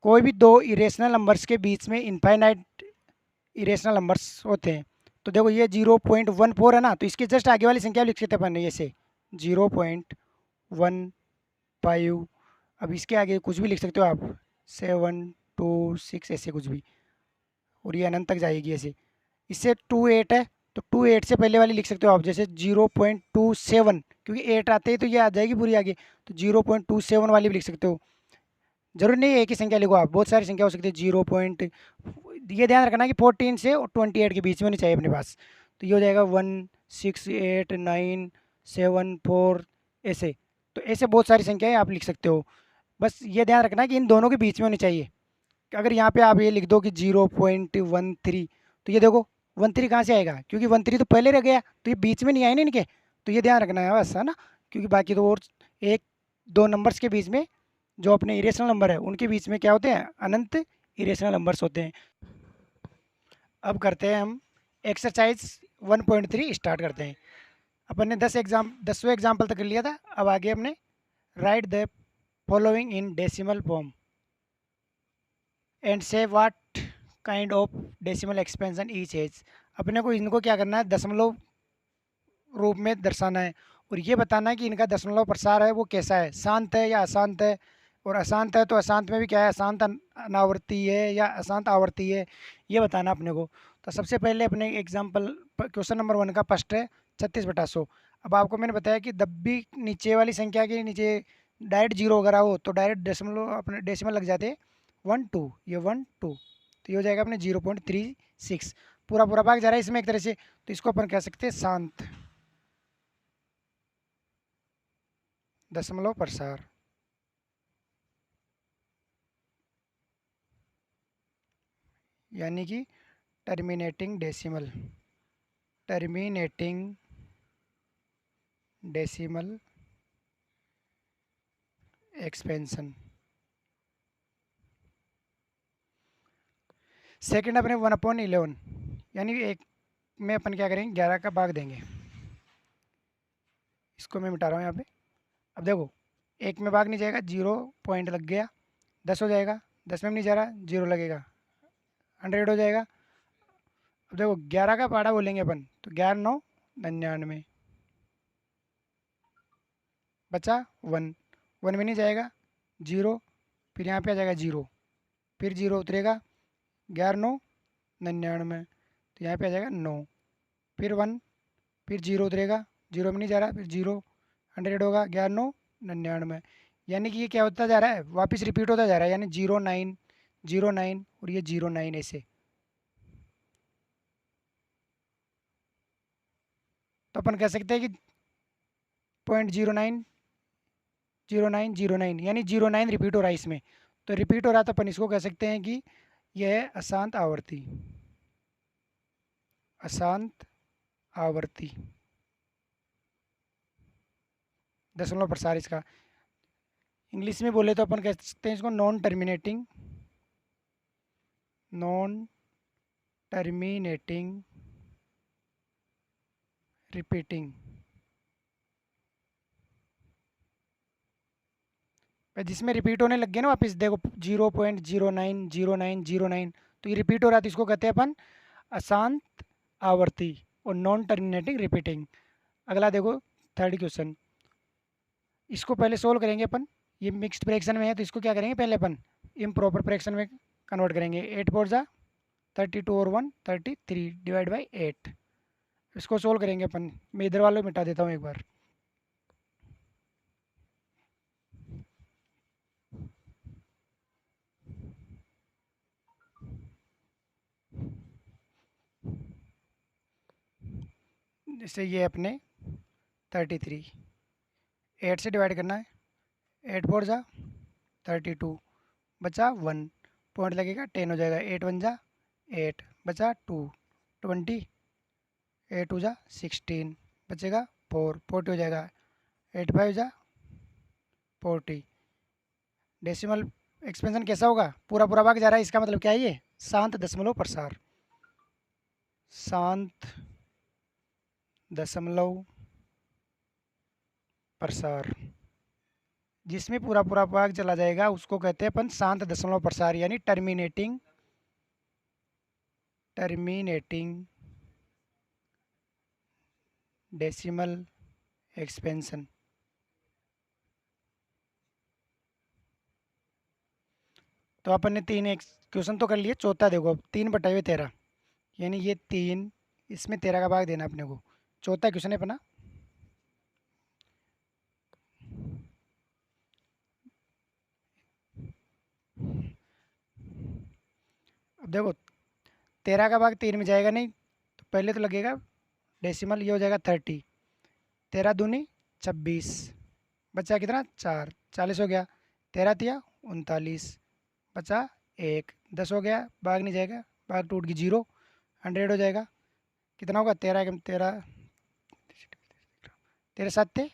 कोई भी दो इरेशनल नंबर्स के बीच में इनफाइनाइट इरेशनल नंबर्स होते हैं, तो देखो ये 0.14 है ना, तो इसके जस्ट आगे वाली संख्या लिख सकते हैं अपन ऐसे 0.15। अब इसके आगे कुछ भी लिख सकते हो आप, 726 ऐसे कुछ भी, और ये अनंत तक जाएगी ऐसे। इससे 28 है, तो 28 से पहले वाली लिख सकते हो आप, जैसे 0.27, क्योंकि 8 आते ही तो ये आ जाएगी पूरी आगे, तो 0.27 वाली भी लिख सकते हो। जरूरी नहीं है एक ही संख्या लिखो आप, बहुत सारी संख्या हो सकती है। 0 ये ध्यान रखना कि 14 से 28 के बीच में नहीं चाहिए अपने पास। तो ये हो जाएगा 1 6 8 9 7 4 ऐसे। तो ऐसे बहुत सारी संख्याएं आप लिख सकते हो, बस ये ध्यान रखना कि इन दोनों के बीच में होनी चाहिए। अगर यहाँ पे आप ये लिख दो कि 0.13, तो ये देखो 13 कहाँ से आएगा, क्योंकि 13 तो पहले रह गया, तो ये बीच में नहीं आए ना इनके। तो ये ध्यान रखना है बस, है ना, क्योंकि बाकी तो और एक दो नंबर्स के बीच में, जो अपने इरेशनल नंबर है उनके बीच में क्या होते हैं, अनंत इरेशनल नंबर्स होते हैं। अब करते हैं हम एक्सरसाइज 1.3 स्टार्ट करते हैं। अपन ने 10वें एग्जाम्पल तक कर लिया था। अब आगे हमने write the following in decimal form and say what kind of decimal expansion each has. अपने को इनको क्या करना है, दशमलव रूप में दर्शाना है, और ये बताना है कि इनका दशमलव प्रसार है वो कैसा है, शांत है या अशांत है। और अशांत है तो अशांत में भी क्या है, अशांत अनावर्ती है या अशांत आवर्ती है, ये बताना अपने को। तो सबसे पहले अपने एग्जाम्पल क्वेश्चन नंबर 1 का फर्स्ट है 36/100। अब आपको मैंने बताया कि जब भी नीचे वाली संख्या के नीचे डायरेक्ट जीरो वगैरह हो तो डायरेक्ट दशमलव अपने डेसिमल लग जाते हैं 1 2, ये 1 2, तो ये हो जाएगा अपने 0.36। पूरा पूरा भाग जा रहा है इसमें एक तरह से, तो इसको अपन कह सकते हैं शांत दशमलव प्रसार। यानी कि terminating decimal, terminating decimal expansion. Second अपने 1/11, यानी एक में अपन क्या करेंगे, 11 का भाग देंगे। इसको मैं मिटा रहा हूँ यहाँ पे। अब देखो, एक में भाग नहीं जाएगा, 0 पॉइंट लग गया, 10 हो जाएगा, 10 में भी नहीं जा रहा, 0 लगेगा, 100 हो जाएगा। अब देखो 11 का पाड़ा बोलेंगे अपन, तो 11 9 99, बचा 1, 1 में नहीं जाएगा, 0, फिर यहाँ पे आ जाएगा 0, फिर 0 उतरेगा, 11 9 99, तो यहाँ पे आ जाएगा 9, फिर 1, फिर 0 उतरेगा, 0 में नहीं जा रहा, फिर 0, 100 होगा, 11 9 99। यानी कि ये क्या होता जा रहा है, वापस रिपीट होता जा रहा है, यानी 09 09 और ये 09 ऐसे। तो अपन कह सकते हैं कि 0.09 यानी 09 रिपीट हो रहा है इसमें। तो रिपीट हो रहा है तो अपन इसको कह सकते हैं कि यह है अशांत आवर्ती, अशांत आवर्ती दशमलव प्रसार इसका। इंग्लिश में बोले तो अपन कह सकते हैं इसको non terminating, non terminating repeating. जिसमें रिपीट होने लग गए ना वापस, देखो 0.09 तो ये रिपीट हो रहा था, इसको कहते हैं अपन अशांत आवर्ती और नॉन टर्मिनेटिंग रिपीटिंग। अगला देखो थर्ड क्वेश्चन, इसको पहले सोल्व करेंगे अपन। ये मिक्स्ड फ्रैक्शन में है तो इसको क्या करेंगे, पहले अपन इम्प्रॉपर फ्रैक्शन में कन्वर्ट करेंगे। 8 4 जा 32 और 1 33 डिवाइड बाई 8। इसको सोल्व करेंगे अपन, मैं इधर वालों मिटा देता हूँ एक बार। जैसे ये अपने 33, 8 से डिवाइड करना है, 8 4 जा 32, बचा 1, पॉइंट लगेगा 10 हो जाएगा, 8 1 जा 8, बचा 2 20, 8 2 जा 16, बचेगा 4 40 हो जाएगा, 8 5 जा 40। डेसिमल एक्सपेंशन कैसा होगा, पूरा पूरा भाग जा रहा है, इसका मतलब क्या है, ये शांत दशमलव प्रसार, शांत दशमलव प्रसार। जिसमें पूरा पूरा भाग चला जाएगा उसको कहते हैं अपन शांत दशमलव प्रसार, यानी टर्मिनेटिंग, टर्मिनेटिंग डेसिमल एक्सपेंशन। तो अपन ने 3 एक क्वेश्चन तो कर लिए, चौथा देखो अब 3/13, यानी ये 3, इसमें 13 का भाग देना अपने को। चौथा क्वेश्चन है अपना, अब देखो 13 का भाग 3 में जाएगा नहीं, तो पहले तो लगेगा डेसिमल, ये हो जाएगा 30, 13 दूनी 26, बचा कितना 4, 40 हो गया, 13 तिया 39, बचा 1, 10 हो गया, भाग नहीं जाएगा, भाग टूट गई 0, 100 हो जाएगा, कितना होगा 13 13, 13 7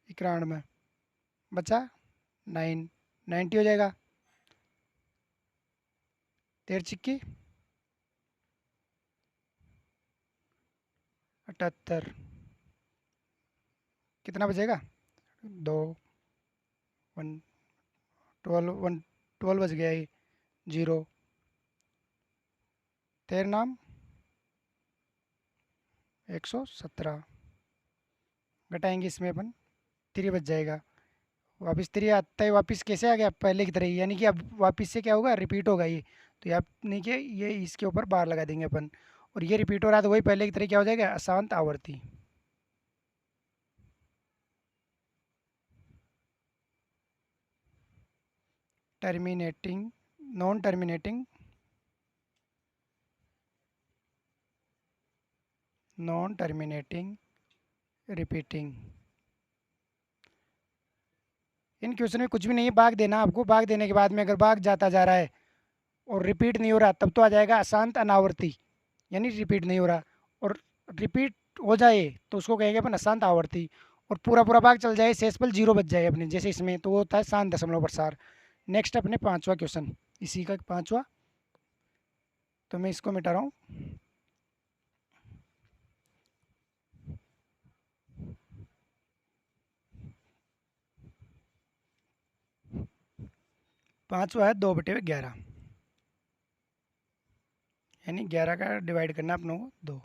91, बचा 9, 90 हो जाएगा, 13 छिक्की 78, कितना बचेगा 2, 1, 12, 1, 12 बच गया, ये 0, 13 नाम 117, घटाएंगे इसमें अपन 3 बच जाएगा, वापस 3 आता है, वापस कैसे आ गया पहले की तरह ही, यानी कि अब वापस से क्या होगा, रिपीट होगा ये, तो यहाँ नहीं कि ये इसके ऊपर बार लगा देंगे अपन, और ये रिपीट हो रहा है तो वही पहले की तरह क्या हो जाएगा, अशांत आवर्ती। Terminating, non terminating, non terminating, repeating. इन क्वेश्चन में कुछ भी नहीं है, भाग देना आपको, भाग देने के बाद में अगर भाग जाता जा रहा है और रिपीट नहीं हो रहा, तब तो आ जाएगा अशांत अनावर्ती, यानी रिपीट नहीं हो रहा, और रिपीट हो जाए तो उसको कहेंगे अपन अशांत आवर्ती, और पूरा पूरा भाग चल जाए, शेषफल 0 बच जाए अपने, जैसे इसमें तो वो होता है शांत दशमलव प्रसार। नेक्स्ट अपने 5वां क्वेश्चन, इसी का 5वां, तो मैं इसको मिटा रहा हूँ। पाँचवा है 2/11, यानी 11 का डिवाइड करना अपनों को 2,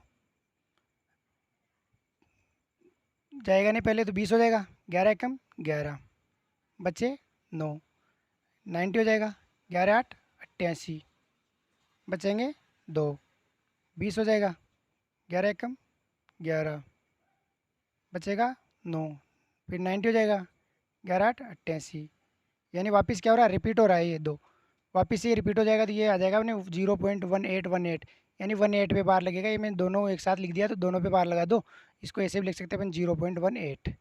जाएगा नहीं पहले तो 20 हो जाएगा, 11 एकम 11, बचे 9, 90 हो जाएगा, 11 8 88, बचेंगे 2, 20 हो जाएगा, 11 एकम 11, बचेगा 9, फिर 90 हो जाएगा, 11 8 88, यानी वापस क्या हो रहा है, रिपीट हो रहा है ये 2, वापस ये रिपीट हो जाएगा तो ये आ जाएगा अपने 0.1818, यानी 18 पे बार लगेगा, ये मैंने दोनों एक साथ लिख दिया तो दोनों पे बार लगा दो, इसको ऐसे भी लिख सकते हैं अपन 0.18,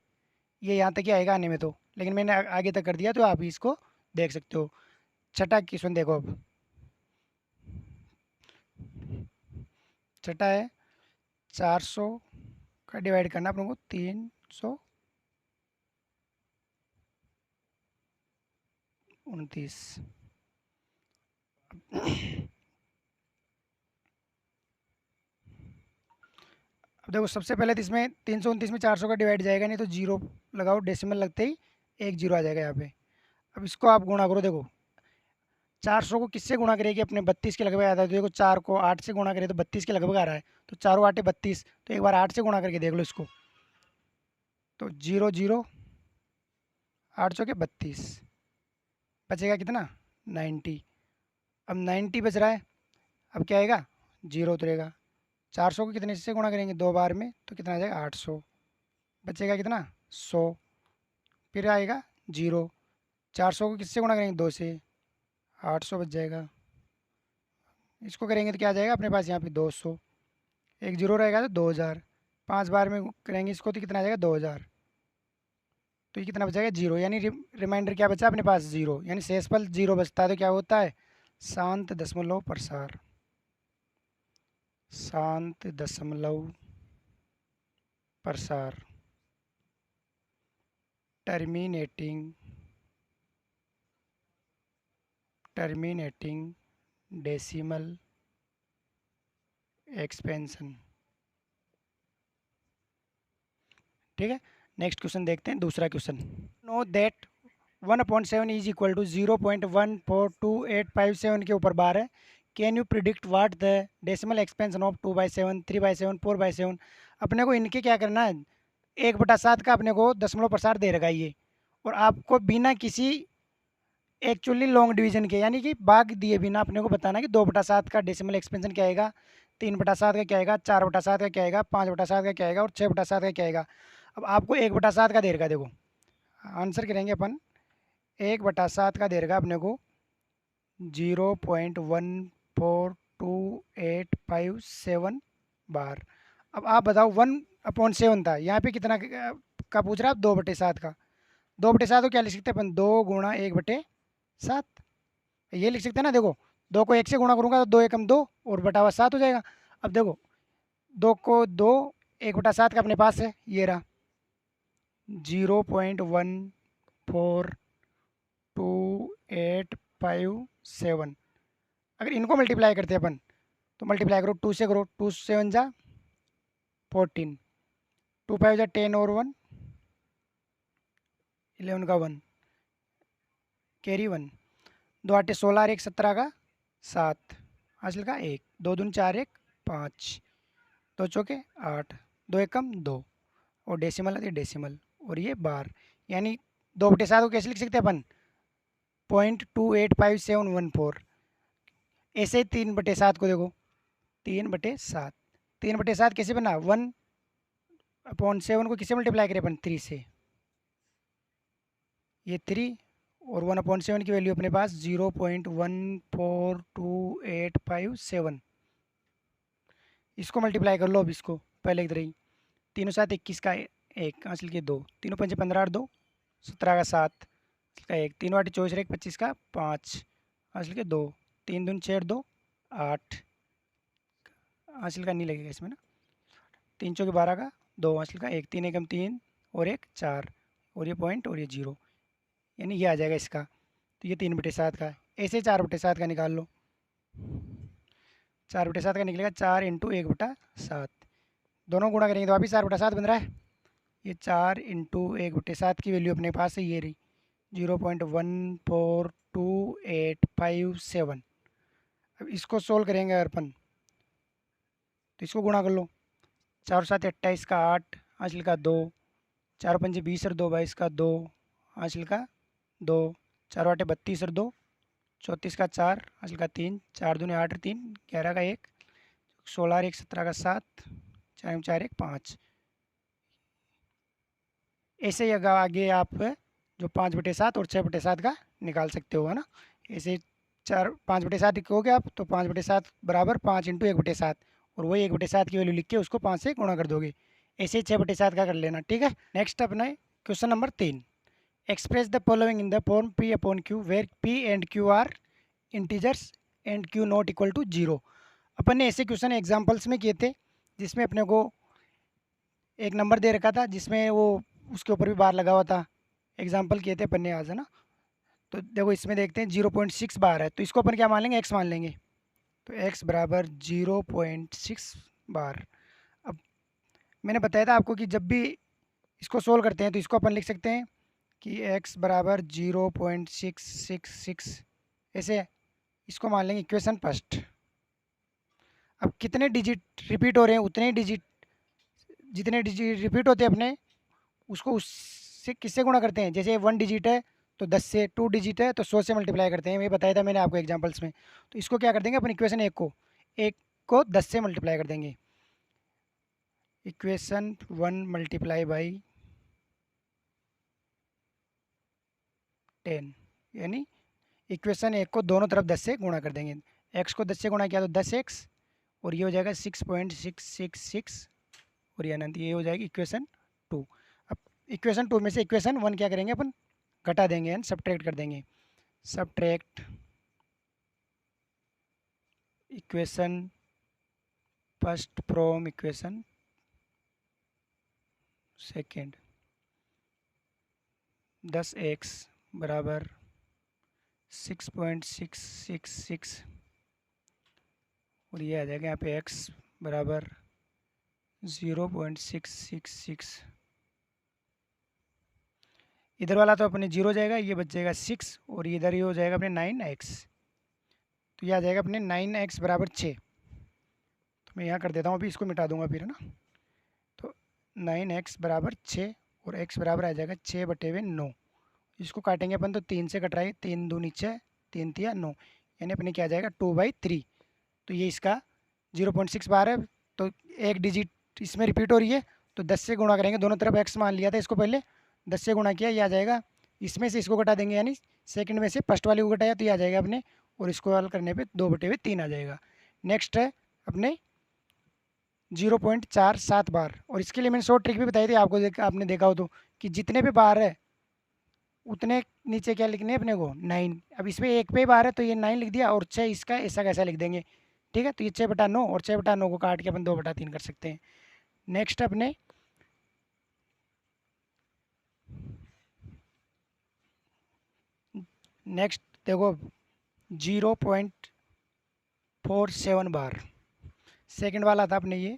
ये यहाँ तक ही आएगा आने में तो, लेकिन मैंने आगे तक कर दिया तो आप इसको देख सकते हो। छठा क्वेश्चन देखो अब, छठा है 400 का डिवाइड करना अपन को 329। अब देखो सबसे पहले तो इसमें 329 में 400 का डिवाइड जाएगा नहीं, तो 0 लगाओ, डेसिमल लगते ही 1 0 आ जाएगा यहाँ पे। अब इसको आप गुणा करो, देखो 400 को किससे गुणा करेगी, अपने 32 के लगभग आता है, तो देखो 4 को 8 से गुणा करें तो 32 के लगभग आ रहा है, तो 4 8 32, तो एक बार 8 से गुणा करके देख लो इसको, तो 0 0 8 चौके 32, बचेगा कितना 90, अब 90 बच रहा है, अब क्या आएगा 0 उतरेगा, 400 को कितने से गुणा करेंगे 2 बार में, तो कितना आ जाएगा 800, बचेगा कितना 100, फिर आएगा 0, 400 को किससे गुणा करेंगे 2 से, 800 बच जाएगा, इसको करेंगे तो क्या आ जाएगा अपने पास यहाँ पे 200, एक 0 रहेगा तो 2000, 5 बार में करेंगे इसको तो कितना आ जाएगा 2000, तो ये कितना बचेगा 0, यानी रिमाइंडर क्या बचा अपने पास 0, यानी शेषफल 0 बचता है, तो क्या होता है शांत दशमलव प्रसार, शांत दशमलव प्रसार, टर्मिनेटिंग, टर्मिनेटिंग डेसिमल एक्सपेंशन। ठीक है, नेक्स्ट क्वेश्चन देखते हैं, दूसरा question, know that 1/7 is equal to 0.142857 के ऊपर बार है, can you predict what the decimal expansion of 2/7 3/7 4/7। अपने को इनके क्या करना है, 1/7 का अपने को दशमलव प्रसार दे रखा है ये, और आपको बिना किसी एक्चुअली लॉन्ग डिवीजन के, यानी कि भाग दिए बिना अपने को बताना कि 2/7 का डेसिमल एक्सपेंशन क्या आएगा, 3/7 का क्या आएगा, 4/7 का क्या आएगा, 5/7 का क्या आएगा और 6/7 का क्या आएगा। अब आपको 1/7 का दे रखा, देखो आंसर करेंगे अपन। 1/7 का दे रखा अपने को 0.14285 बार। अब आप बताओ 1/7 था, यहाँ पे कितना का पूछ रहा है आप, 2/7 का। 2/7 को क्या लिख सकते हैं अपन, 2 × 1/7, ये लिख सकते हैं ना। देखो 2 को 1 से गुणा करूंगा तो 2 एकम 2 और बटा हुआ 7 हो जाएगा। अब देखो 2 को 2, 1/7 का अपने पास है, ये रहा 0.14285। अगर इनको मल्टीप्लाई करते हैं अपन, तो मल्टीप्लाई करो 2 से, करो 2 7 जा 14, 2 5 जा 10 और 1 11 का 1 कैरी 1, 2 8 16 और 1 17 का 7 हासिल का 1, 2 दूनी 4 1 5, 2 चौके 8, 2 एकम 2 और डेसिमल है डेसिमल और ये बार। यानी 2/7 को कैसे लिख सकते हैं अपन, 0.285714। ऐसे ही 3/7 को देखो, 3/7, 3/7 कैसे बना, 1/7 को किससे मल्टीप्लाई करें अपन, 3 से, ये 3 और 1/7 की वैल्यू अपने पास 0.14285 इसको मल्टीप्लाई कर लो। अब इसको पहले की तरह ही, 3 7 21 का 1 हासिल के 2, 3 5 15 और 2 17 का 7 का 1, 3 8 24 1 25 का 5 हासिल के 2, 3 दूनी 6 2 8 हासिल का नहीं लगेगा इसमें ना, 3 चौके 12 का 2 हासिल का 1, 3 एकम 3 और 1 4 और ये पॉइंट और ये 0, यानी ये आ जाएगा इसका। तो ये 3/7 का है। ऐसे 4/7 का निकाल लो, 4/7 का निकलेगा 4 × 1/7, दोनों गुणा करेंगे तो वापिस 4/7 बन रहा है। ये 4 × 1/7 की वैल्यू अपने पास है, ये रही 0.14285। अब इसको सोल्व करेंगे अगर अपन, तो इसको गुणा कर लो, 4 7 28 का 8 हासिल का 2, 4 5 20 और 2 22 का 2 हासिल का 2, 4 8 32 और 2 34 का 4 हासिल का 3, 4 दूनी 8 और 3 11 का 1, 16 और 1 17 का 7, 4 4 1 5। ऐसे ही अगर आगे आप जो 5/7 और 6/7 का निकाल सकते हो, है ना। ऐसे 5/7 लिखोगे आप तो 5/7 बराबर 5 × 1/7 और वही 1/7 की वैल्यू लिख के उसको 5 से गुणा कर दोगे। ऐसे ही 6/7 का कर लेना, ठीक है। नेक्स्ट अपना है question number 3। Express the following in the form P/Q where P and Q are integers and Q not equal to 0। अपन ने ऐसे क्वेश्चन एग्जाम्पल्स में किए थे जिसमें अपने को एक नंबर दे रखा था, जिसमें वो उसके ऊपर भी बार लगा हुआ था। एग्जाम्पल किए थे अपन ने आज, है ना। तो देखो इसमें देखते हैं 0.6 बार है, तो इसको अपन क्या मान लेंगे, x मान लेंगे। तो x बराबर 0.6 बार। अब मैंने बताया था आपको कि जब भी इसको सोल्व करते हैं तो इसको अपन लिख सकते हैं कि x बराबर 0.666, ऐसे इसको मान लेंगे इक्वेशन फर्स्ट। अब कितने डिजिट रिपीट हो रहे हैं उतने डिजिट, जितने डिजिट रिपीट होते हैं अपने, उसको उससे किससे गुणा करते हैं। जैसे 1 डिजिट है तो 10 से, 2 डिजिट है तो 100 से मल्टीप्लाई करते हैं, ये बताया था मैंने आपको एग्जांपल्स में। तो इसको क्या कर देंगे अपन, इक्वेशन एक को 10 से मल्टीप्लाई कर देंगे। इक्वेशन 1 मल्टीप्लाई बाई 10, यानी इक्वेशन 1 को दोनों तरफ 10 से गुणा कर देंगे। एक्स को 10 से गुणा किया तो 10x और ये हो जाएगा 6.666 और ये अनंत, ये हो जाएगी इक्वेशन 2। अब इक्वेशन 2 में से इक्वेशन 1 क्या करेंगे अपन, घटा देंगे एंड सब्ट्रैक्ट कर देंगे। Subtract equation first from equation second. 10x बराबर 6.666 और ये आ जाएगा यहाँ पे x बराबर 0.666। इधर वाला तो अपने 0 जाएगा, ये बच जाएगा 6 और इधर ये हो जाएगा अपने 9x। तो ये आ जाएगा अपने 9x बराबर 6। तो मैं यहाँ कर देता हूँ, अभी इसको मिटा दूंगा फिर, है ना। तो 9x बराबर 6 और x बराबर आ जाएगा 6/9। इसको काटेंगे अपन तो 3 से कट रहा है, 3 दूनी 6, 3 तिया 9, यानी अपने क्या जाएगा 2/3। तो ये इसका 0.6 बार है। तो एक डिजिट इसमें रिपीट हो रही है, तो 10 से गुणा करेंगे, दोनों तरफ x मान लिया था इसको पहले, 10 से गुणा किया, ये आ जाएगा। इसमें से इसको घटा देंगे, यानी सेकंड में से फर्स्ट वाले को घटाया तो ये आ जाएगा अपने, और इसको हल करने पे 2/3 आ जाएगा। नेक्स्ट है अपने 0.47 बार, और इसके लिए मैंने शॉर्ट ट्रिक भी बताई थी आपको, आपने देखा हो तो, कि जितने पे बार है उतने नीचे क्या लिखने हैं अपने को 9। अब इसमें एक पे बार है तो ये 9 लिख दिया, और 6 इसका ऐसा कैसा लिख देंगे। ठीक है, तो ये 6/9, और 6/9 को काट के अपन 2/3 कर सकते हैं। नेक्स्ट अपने नेक्स्ट देखो 0.47 बार, सेकंड वाला था अपने ये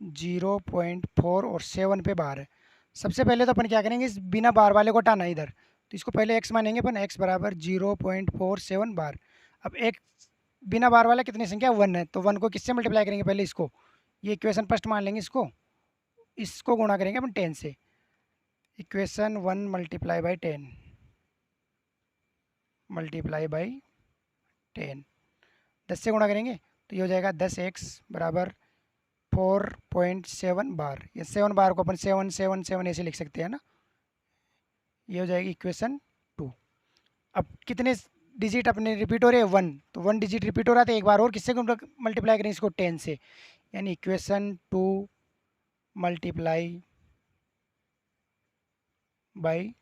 0.4 और 7 पे बार है। सबसे पहले तो अपन क्या करेंगे, इस बिना बार वाले को हटाना इधर, तो इसको पहले x मानेंगे अपन, x बराबर 0.47 बार। अब एक बिना बार वाला कितनी संख्या 1 है, तो 1 को किससे मल्टीप्लाई करेंगे, पहले इसको, ये इक्वेशन फर्स्ट मान लेंगे, इसको गुणा करेंगे अपन 10 से। Equation 1 multiply by 10 multiply by 10, 10 से गुणा करेंगे तो ये हो जाएगा 10x बराबर 4.7 बार। ये 7 बार को अपन 7 ऐसे लिख सकते हैं ना। ये हो जाएगी इक्वेशन 2। अब कितने डिजिट अपने रिपीट हो रहे हैं, 1, तो 1 डिजिट रिपीट हो रहा था, एक बार और किससे मल्टीप्लाई करेंगे इसको, 10 से, यानी इक्वेशन 2 मल्टीप्लाई बाई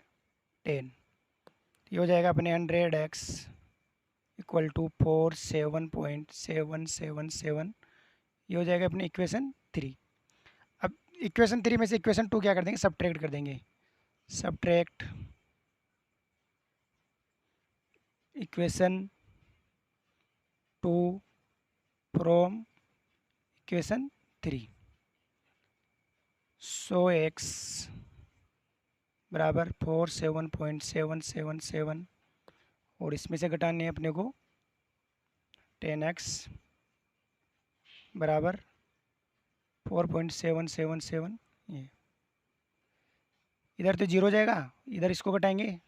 10, ये हो जाएगा अपने 100x इक्वल टू 47.777, ये हो जाएगा अपने इक्वेशन 3। अब इक्वेशन 3 में से इक्वेशन 2 क्या कर देंगे, सब्ट्रैक्ट कर देंगे। Subtract equation 2 from equation 3, so x बराबर 47.777, और इसमें से घटाने हैं अपने को 10x बराबर 4.777, ये इधर तो जीरो जाएगा, इधर इसको घटाएंगे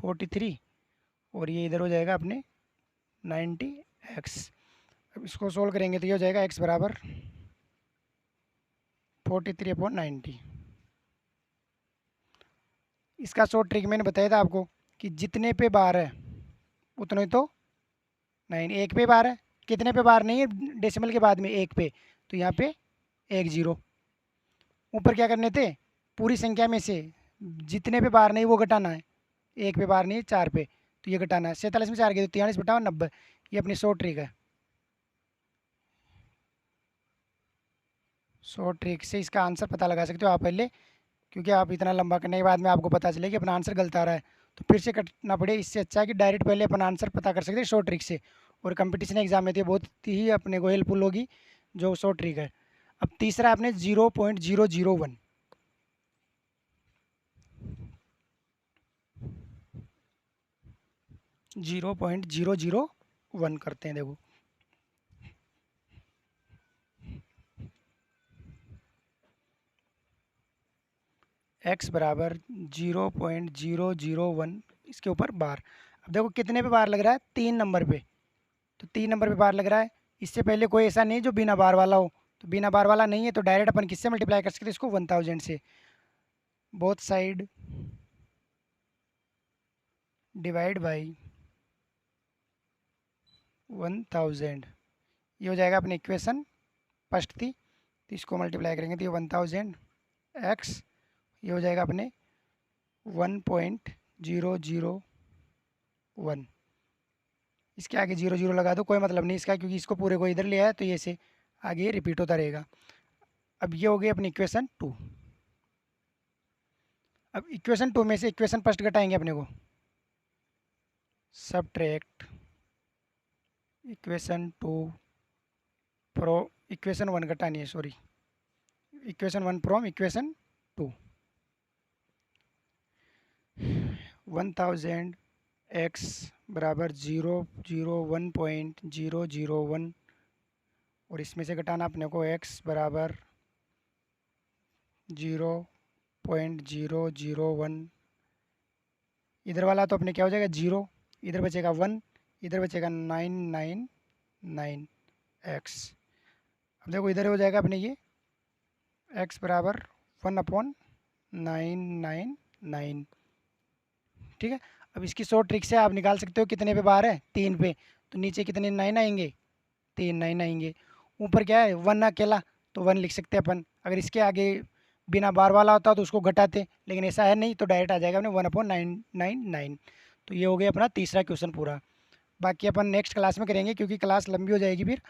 43, और ये इधर हो जाएगा अपने 90x। अब इसको सोल्व करेंगे तो ये हो जाएगा x बराबर 43/90। इसका शॉर्ट ट्रिक मैंने बताया था आपको, कि जितने पे बार है उतने तो 9, एक पे बार है, कितने पे बार नहीं है डेसिमल के बाद में, एक पे, तो यहाँ पे 1 0। ऊपर क्या करने थे, पूरी संख्या में से जितने पे बार नहीं वो घटाना है, एक पे बार नहीं है 4 पे, तो ये घटाना है। 47 में 4 गए तो 43/90, ये अपनी शॉर्ट ट्रिक है। शॉर्ट ट्रिक से इसका आंसर पता लगा सकते हो आप पहले, क्योंकि आप इतना लंबा करने के बाद में आपको पता चले कि अपना आंसर गलत आ रहा है तो फिर से कटना पड़े, इससे अच्छा है कि डायरेक्ट पहले अपन आंसर पता कर सकते हैं शॉर्ट ट्रिक से। और कंपटीशन एग्जाम में तो ये बहुत ही अपने को हेल्पफुल होगी जो शॉर्ट ट्रिक है। अब तीसरा आपने 0.001, 0.001 करते हैं। देखो x बराबर 0.001, इसके ऊपर बार। अब देखो कितने पे बार लग रहा है, 3 नंबर पे, तो 3 नंबर पे बार लग रहा है। इससे पहले कोई ऐसा नहीं जो बिना बार वाला हो, तो बिना बार वाला नहीं है तो डायरेक्ट अपन किससे मल्टीप्लाई कर सकते हैं इसको, 1000 से। बोथ साइड डिवाइड बाई 1000, ये हो जाएगा अपनी इक्वेशन फर्स्ट थी, तो इसको मल्टीप्लाई करेंगे तो ये 1000x, ये हो जाएगा अपने 1.001। इसके आगे 0 0 लगा दो, कोई मतलब नहीं इसका, क्योंकि इसको पूरे को इधर ले आया तो ये से आगे रिपीट होता रहेगा। अब ये हो गई अपनी इक्वेशन 2। अब इक्वेशन 2 में से इक्वेशन फर्स्ट घटाएंगे अपने को, सब्ट्रैक्ट इक्वेशन 2 प्रो इक्वेशन 1 घटानी है, sorry, equation 1 from equation 2। 1000x बराबर 001.001, और इसमें से घटाना अपने को x बराबर 0.001 इधर वाला तो अपने क्या हो जाएगा 0, इधर बचेगा 1, इधर बचेगा 999x। अब देखो इधर हो जाएगा अपने ये x बराबर 1/999। ठीक है। अब इसकी शॉर्ट ट्रिक से आप निकाल सकते हो कितने पे बार है, 3 पे, तो नीचे कितने 9 आएंगे, 3 9 आएंगे। ऊपर क्या है 1 अकेला, तो 1 लिख सकते हैं अपन। अगर इसके आगे बिना बार वाला होता तो उसको घटाते, लेकिन ऐसा है नहीं, तो डायरेक्ट आ जाएगा अपने 1/999। तो ये हो गया अपना तीसरा क्वेश्चन पूरा। बाकी अपन नेक्स्ट क्लास में करेंगे क्योंकि क्लास लंबी हो जाएगी फिर।